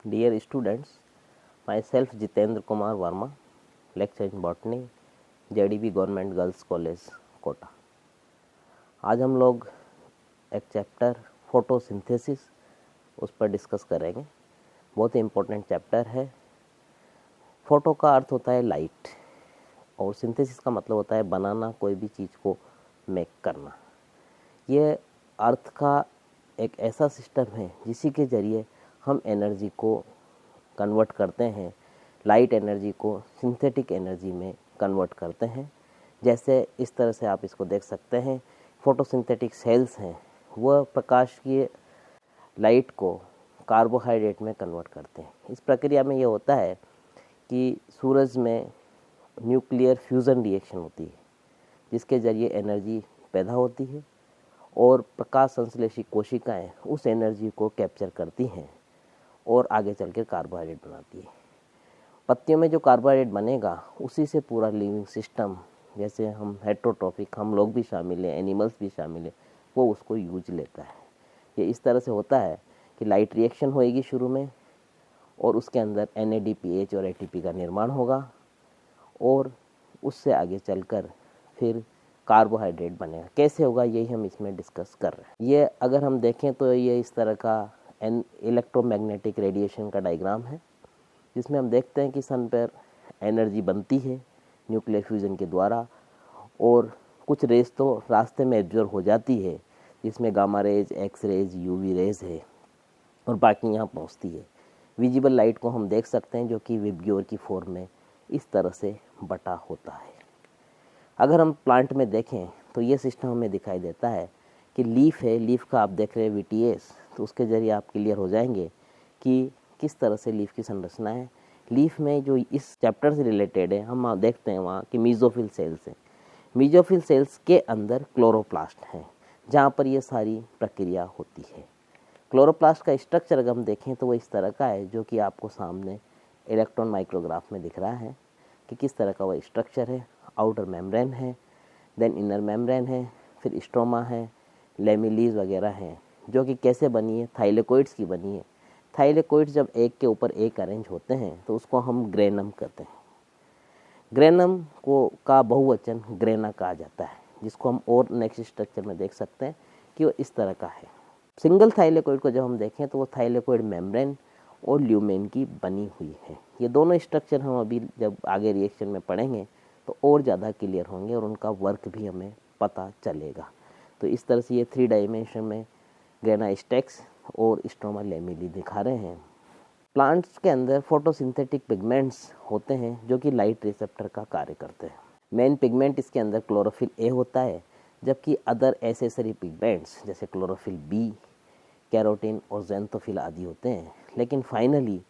Dear students, myself Jitendra Kumar Verma, lecturer in botany, JDB government girls college Kota. आज हम लोग एक chapter photosynthesis उस पर डिस्कस करेंगे। बहुत ही इम्पोर्टेंट चैप्टर है। फोटो का अर्थ होता है लाइट और सिंथेसिस का मतलब होता है बनाना, कोई भी चीज़ को मेक करना। ये अर्थ का एक ऐसा सिस्टम है जिसी के ज़रिए हम एनर्जी को कन्वर्ट करते हैं, लाइट एनर्जी को सिंथेटिक एनर्जी में कन्वर्ट करते हैं। जैसे इस तरह से आप इसको देख सकते हैं, फोटोसिंथेटिक सेल्स हैं, वह प्रकाश की लाइट को कार्बोहाइड्रेट में कन्वर्ट करते हैं। इस प्रक्रिया में ये होता है कि सूरज में न्यूक्लियर फ्यूज़न रिएक्शन होती है जिसके ज़रिए एनर्जी पैदा होती है और प्रकाश संश्लेषी कोशिकाएं उस एनर्जी को कैप्चर करती हैं और आगे चलकर कार्बोहाइड्रेट बनाती है। पत्तियों में जो कार्बोहाइड्रेट बनेगा उसी से पूरा लिविंग सिस्टम, जैसे हम हेट्रोट्रॉफिक, हम लोग भी शामिल हैं, एनिमल्स भी शामिल हैं, वो उसको यूज लेता है। ये इस तरह से होता है कि लाइट रिएक्शन होएगी शुरू में और उसके अंदर NADPH और ATP का निर्माण होगा और उससे आगे चलकर फिर कार्बोहाइड्रेट बनेगा। कैसे होगा यही हम इसमें डिस्कस कर रहे हैं। ये अगर हम देखें तो ये इस तरह का इलेक्ट्रोमैग्नेटिक रेडिएशन का डायग्राम है जिसमें हम देखते हैं कि सन पर एनर्जी बनती है न्यूक्लियर फ्यूजन के द्वारा और कुछ रेज तो रास्ते में एब्जॉर्ब हो जाती है जिसमें gamma rays, X rays, UV rays है और बाकी यहाँ पहुँचती है। विजिबल लाइट को हम देख सकते हैं जो कि विबग्योर की फॉर्म में इस तरह से बटा होता है। अगर हम प्लांट में देखें तो ये सिस्टम हमें दिखाई देता है कि लीफ है, लीफ का आप देख रहे हैं VTS, तो उसके ज़रिए आप क्लियर हो जाएंगे कि किस तरह से लीफ की संरचना है। लीफ में जो इस चैप्टर से रिलेटेड है हम देखते हैं वहाँ कि मीजोफिल सेल्स हैं। मीजोफिल सेल्स के अंदर क्लोरोप्लास्ट हैं जहाँ पर ये सारी प्रक्रिया होती है। क्लोरोप्लास्ट का स्ट्रक्चर अगर हम देखें तो वो इस तरह का है जो कि आपको सामने इलेक्ट्रॉन माइक्रोग्राफ में दिख रहा है कि किस तरह का वह स्ट्रक्चर है। आउटर मेम्ब्रेन है, देन इनर मेम्ब्रेन है, फिर स्ट्रोमा है, लेमिलीज वगैरह हैं जो कि कैसे बनी है, थाइलेकोइड्स की बनी है। थाइलेकोइड्स जब एक के ऊपर एक अरेंज होते हैं तो उसको हम ग्रेनम कहते हैं। ग्रेनम को का बहुवचन ग्रेना कहा जाता है, जिसको हम और नेक्स्ट स्ट्रक्चर में देख सकते हैं कि वो इस तरह का है। सिंगल थाइलेकोइड को जब हम देखें तो वो थाइलेकोइड मेम्ब्रेन और ल्यूमेन की बनी हुई है। ये दोनों स्ट्रक्चर हम अभी जब आगे रिएक्शन में पढ़ेंगे तो और ज़्यादा क्लियर होंगे और उनका वर्क भी हमें पता चलेगा। तो इस तरह से ये 3 डायमेंशन में ग्रेना स्टेक्स और स्ट्रोमा लेमिली दिखा रहे हैं। प्लांट्स के अंदर फोटोसिंथेटिक पिगमेंट्स होते हैं जो कि लाइट रिसेप्टर का कार्य करते हैं। मेन पिगमेंट इसके अंदर क्लोरोफिल A होता है, जबकि अदर एसेसरी पिगमेंट्स जैसे क्लोरोफिल B, कैरोटीन और ज़ैंथोफिल आदि होते हैं। लेकिन फाइनली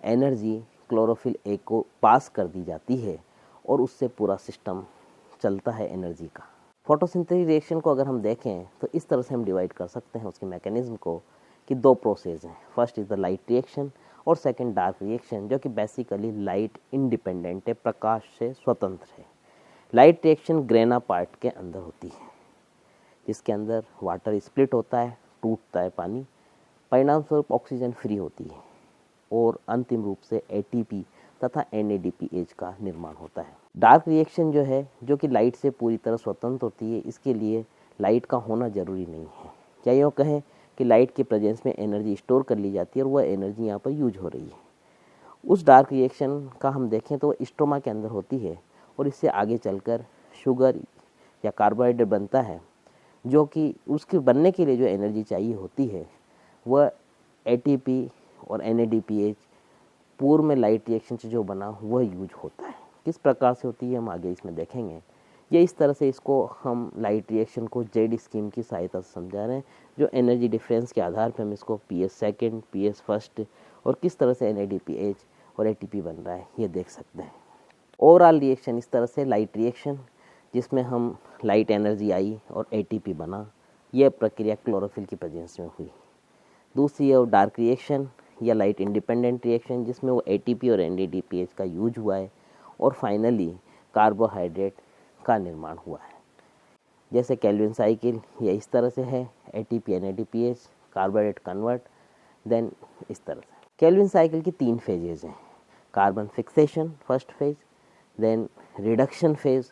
एनर्जी क्लोरोफिल A को पास कर दी जाती है और उससे पूरा सिस्टम चलता है एनर्जी का। फोटोसिंथेटिक रिएक्शन को अगर हम देखें तो इस तरह से हम डिवाइड कर सकते हैं उसके मैकेनिज्म को कि 2 प्रोसेस हैं। First is the light reaction और सेकंड डार्क रिएक्शन, जो कि बेसिकली लाइट इंडिपेंडेंट है, प्रकाश से स्वतंत्र है। लाइट रिएक्शन ग्रेना पार्ट के अंदर होती है जिसके अंदर वाटर स्प्लिट होता है, टूटता है पानी, परिणाम स्वरूप ऑक्सीजन फ्री होती है और अंतिम रूप से ATP तथा NADPH का निर्माण होता है। डार्क रिएक्शन जो है, जो कि लाइट से पूरी तरह स्वतंत्र होती है, इसके लिए लाइट का होना जरूरी नहीं है। क्या यूँ कहें कि लाइट के प्रेजेंस में एनर्जी स्टोर कर ली जाती है और वह एनर्जी यहाँ पर यूज हो रही है। उस डार्क रिएक्शन का हम देखें तो स्ट्रोमा के अंदर होती है और इससे आगे चलकर शुगर या कार्बोहाइड्रेट बनता है, जो कि उसके बनने के लिए जो एनर्जी चाहिए होती है वह ATP और NADPH पूर्व में लाइट रिएक्शन से जो बना वह यूज होता है। किस प्रकार से होती है हम आगे इसमें देखेंगे। ये इस तरह से इसको हम लाइट रिएक्शन को जेड स्कीम की सहायता से समझा रहे हैं, जो एनर्जी डिफरेंस के आधार पर हम इसको PS सेकेंड, PS फर्स्ट और किस तरह से NADPH और ATP बन रहा है ये देख सकते हैं। ओवरऑल रिएक्शन इस तरह से लाइट रिएक्शन जिसमें हम लाइट एनर्जी आई और ATP बना, यह प्रक्रिया क्लोरोफिल की प्रेजेंस में हुई। दूसरी है डार्क रिएक्शन या लाइट इंडिपेंडेंट रिएक्शन जिसमें वो ATP और NADPH का यूज हुआ है और फाइनली कार्बोहाइड्रेट का निर्माण हुआ है। जैसे केल्विन साइकिल ये इस तरह से है, ATP NADPH carbohydrate convert, then इस तरह से। केल्विन साइकिल की 3 फेजेज हैं, carbon fixation first phase, then reduction phase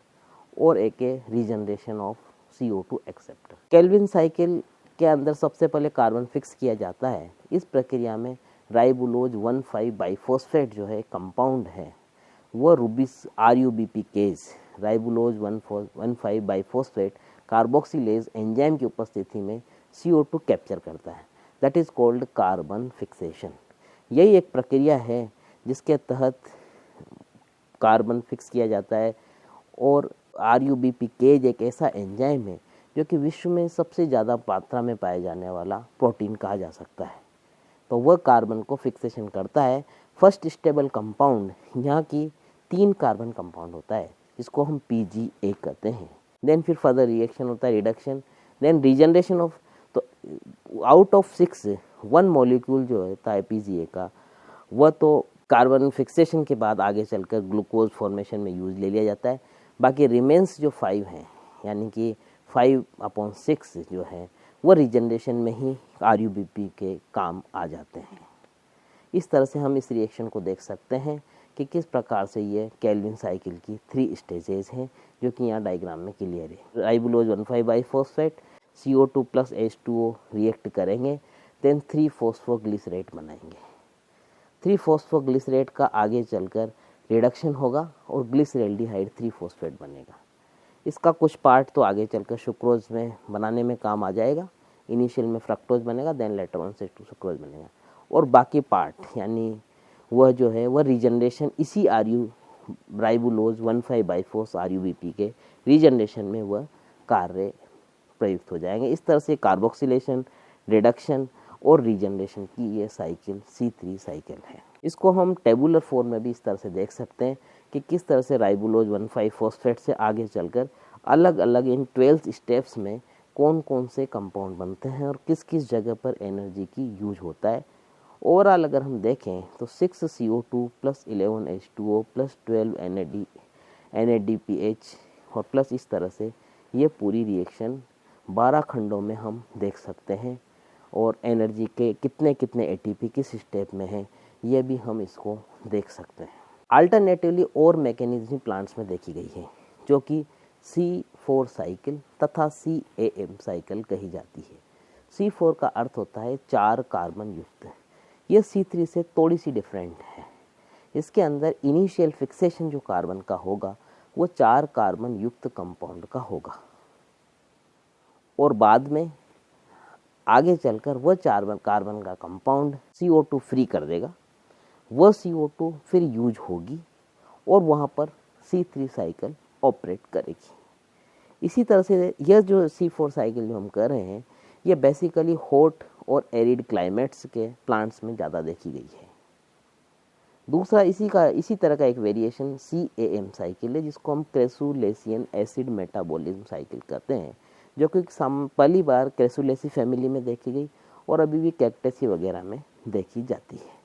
और एक है regeneration of CO2 acceptor. Calvin cycle के अंदर सबसे पहले कार्बन फिक्स किया जाता है। इस प्रक्रिया में राइबुलोज 1,5 बाइफॉस्फेट जो है कंपाउंड है वो RUBP केज राइबुलोज 1,5 बाइफॉस्फेट कार्बोक्सिलेज एंजाइम की उपस्थिति में CO2 कैप्चर करता है, that is called carbon fixation. यही एक प्रक्रिया है जिसके तहत कार्बन फिक्स किया जाता है और RUBP केज एक ऐसा एंजाइम है जो कि विश्व में सबसे ज़्यादा मात्रा में पाया जाने वाला प्रोटीन कहा जा सकता है। तो वह कार्बन को फिक्सेशन करता है। फर्स्ट स्टेबल कंपाउंड यहाँ की 3 कार्बन कंपाउंड होता है जिसको हम PGA कहते हैं। देन फिर फर्दर रिएक्शन होता है रिडक्शन, देन रीजनरेशन ऑफ, तो आउट ऑफ 6 1 मॉलिक्यूल जो होता है PGA का वह तो कार्बन फिक्सेशन के बाद आगे चलकर ग्लूकोज फॉर्मेशन में यूज ले लिया जाता है। बाकी रिमेंस जो 5 हैं यानी कि 5/6 जो है वो रीजनरेशन में ही RUBP के काम आ जाते हैं। इस तरह से हम इस रिएक्शन को देख सकते हैं कि किस प्रकार से ये केल्विन साइकिल की 3 स्टेजेस हैं जो कि यहाँ डायग्राम में क्लियर है। Ribulose 1,5 biphosphate CO2 + H2O react करेंगे, देन 3-फॉस्फोग्लिसरेट बनाएंगे। 3-फॉस्फोग्लिसरेट का आगे चलकर रिडक्शन होगा और ग्लिसरैल्डिहाइड 3-फॉस्फेट बनेगा। इसका कुछ पार्ट तो आगे चलकर सुक्रोज में बनाने में काम आ जाएगा। इनिशियल में फ्रक्टोज बनेगा, देन लेटर ऑन से सुक्रोज बनेगा, और बाकी पार्ट यानी वह जो है वह रीजनरेशन इसी राइबुलोज 1,5 बाइफॉस RUBP के रीजनरेशन में वह कार्य प्रयुक्त हो जाएंगे। इस तरह से कार्बोक्सिलेशन, रिडक्शन और रीजनरेशन की ये साइकिल C3 साइकिल है। इसको हम टेबुलर फॉर्म में भी इस तरह से देख सकते हैं कि किस तरह से राइबुलोज 1,5 फॉस्फेट से आगे चलकर अलग अलग इन 12 स्टेप्स में कौन कौन से कंपाउंड बनते हैं और किस किस जगह पर एनर्जी की यूज होता है। ओवरऑल अगर हम देखें तो 6 CO2 + 11 H2O + 12 NADPH और प्लस इस तरह से ये पूरी रिएक्शन 12 खंडों में हम देख सकते हैं, और एनर्जी के कितने कितने ATP किस स्टेप में है ये भी हम इसको देख सकते हैं। अल्टरनेटिवली और मैकेनिज्म प्लांट्स में देखी गई है जो कि C4 साइकिल तथा CAM साइकिल कही जाती है। C4 का अर्थ होता है 4 कार्बन युक्त। यह C3 से थोड़ी सी डिफरेंट है। इसके अंदर इनिशियल फिक्सेशन जो कार्बन का होगा वो 4 कार्बन युक्त कंपाउंड का होगा, और बाद में आगे चलकर वह 4 कार्बन का कंपाउंड CO2 फ्री कर देगा। वह CO2 फिर यूज होगी और वहाँ पर C3 साइकिल ऑपरेट करेगी। इसी तरह से यह जो C4 साइकिल जो हम कर रहे हैं ये बेसिकली हॉट और एरिड क्लाइमेट्स के प्लांट्स में ज़्यादा देखी गई है। दूसरा इसी तरह का एक वेरिएशन CAM साइकिल है जिसको हम क्रेसुलेसियन एसिड मेटाबॉलिज्म साइकिल कहते हैं, जो कि पहली बार क्रेसुलेसी फैमिली में देखी गई और अभी भी कैक्टसी वगैरह में देखी जाती है।